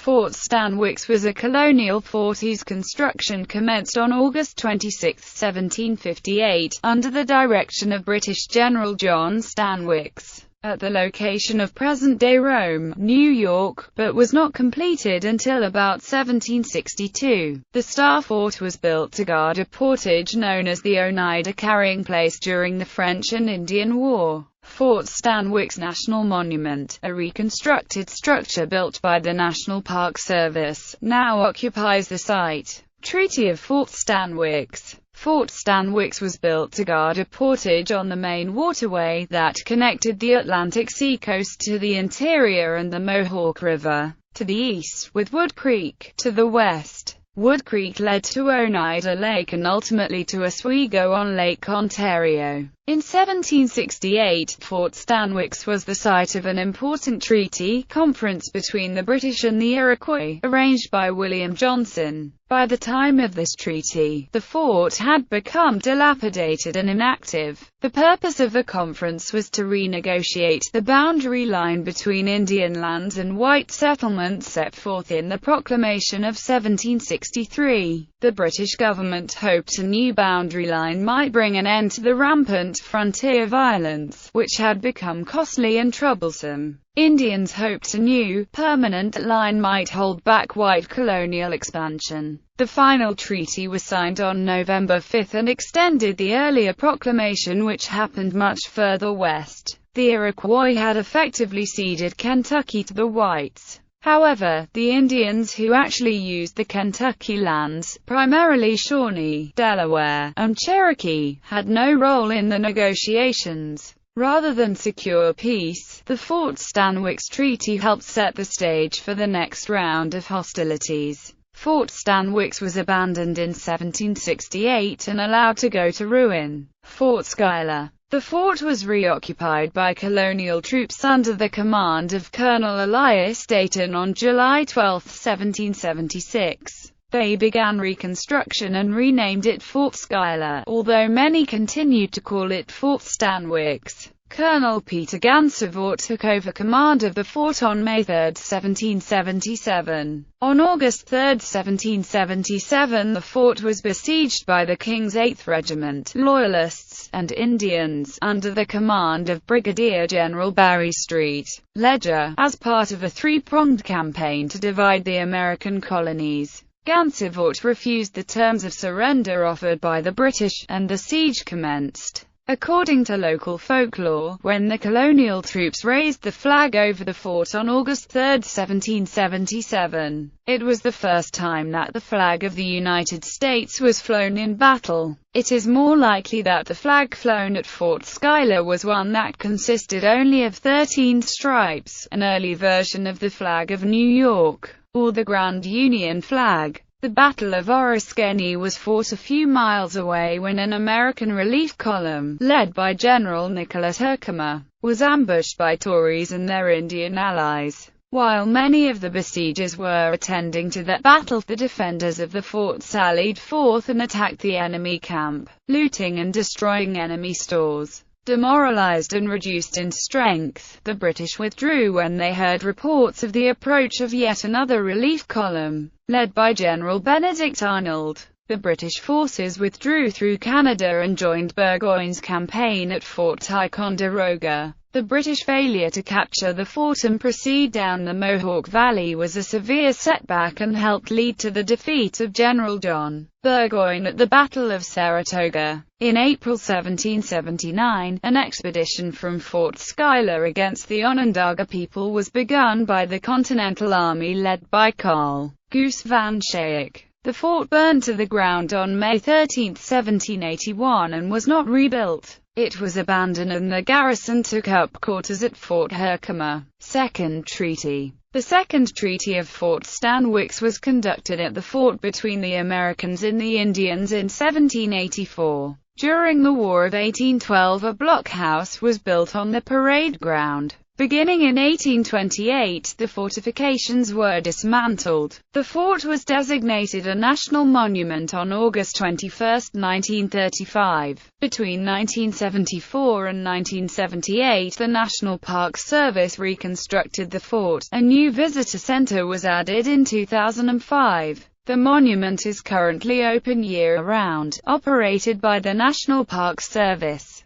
Fort Stanwix was a colonial fort whose construction commenced on August 26, 1758, under the direction of British General John Stanwix, at the location of present-day Rome, New York, but was not completed until about 1762. The Star Fort was built to guard a portage known as the Oneida Carrying Place during the French and Indian War. Fort Stanwix National Monument, a reconstructed structure built by the National Park Service, now occupies the site. Treaty of Fort Stanwix. Fort Stanwix was built to guard a portage on the main waterway that connected the Atlantic seacoast to the interior and the Mohawk River, to the east, with Wood Creek, to the west. Wood Creek led to Oneida Lake and ultimately to Oswego on Lake Ontario. In 1768, Fort Stanwix was the site of an important treaty conference between the British and the Iroquois, arranged by William Johnson. By the time of this treaty, the fort had become dilapidated and inactive. The purpose of the conference was to renegotiate the boundary line between Indian lands and white settlements set forth in the Proclamation of 1763. The British government hoped a new boundary line might bring an end to the rampant frontier violence, which had become costly and troublesome. Indians hoped a new, permanent line might hold back white colonial expansion. The final treaty was signed on November 5 and extended the earlier proclamation, which happened much further west. The Iroquois had effectively ceded Kentucky to the whites. However, the Indians who actually used the Kentucky lands, primarily Shawnee, Delaware, and Cherokee, had no role in the negotiations. Rather than secure peace, the Fort Stanwix Treaty helped set the stage for the next round of hostilities. Fort Stanwix was abandoned in 1768 and allowed to go to ruin. Fort Schuyler. The fort was reoccupied by colonial troops under the command of Colonel Elias Dayton on July 12, 1776. They began reconstruction and renamed it Fort Schuyler, although many continued to call it Fort Stanwix. Colonel Peter Gansevoort took over command of the fort on May 3, 1777. On August 3, 1777, the fort was besieged by the King's 8th Regiment, Loyalists, and Indians, under the command of Brigadier General Barry Street Ledger, as part of a three-pronged campaign to divide the American colonies. Gansevoort refused the terms of surrender offered by the British, and the siege commenced. According to local folklore, when the colonial troops raised the flag over the fort on August 3, 1777, it was the first time that the flag of the United States was flown in battle. It is more likely that the flag flown at Fort Schuyler was one that consisted only of 13 stripes, an early version of the flag of New York, or the Grand Union flag. The Battle of Oriskany was fought a few miles away when an American relief column, led by General Nicholas Herkimer, was ambushed by Tories and their Indian allies. While many of the besiegers were attending to that battle, the defenders of the fort sallied forth and attacked the enemy camp, looting and destroying enemy stores. Demoralized and reduced in strength, the British withdrew when they heard reports of the approach of yet another relief column, led by General Benedict Arnold. The British forces withdrew through Canada and joined Burgoyne's campaign at Fort Ticonderoga. The British failure to capture the fort and proceed down the Mohawk Valley was a severe setback and helped lead to the defeat of General John Burgoyne at the Battle of Saratoga. In April 1779, an expedition from Fort Schuyler against the Onondaga people was begun by the Continental Army led by Carl Goose Van Schaik. The fort burned to the ground on May 13, 1781 and was not rebuilt. It was abandoned and the garrison took up quarters at Fort Herkimer. Second Treaty. The Second Treaty of Fort Stanwix was conducted at the fort between the Americans and the Indians in 1784. During the War of 1812, a blockhouse was built on the parade ground. Beginning in 1828, the fortifications were dismantled. The fort was designated a national monument on August 21, 1935. Between 1974 and 1978, the National Park Service reconstructed the fort. A new visitor center was added in 2005. The monument is currently open year-round, operated by the National Park Service.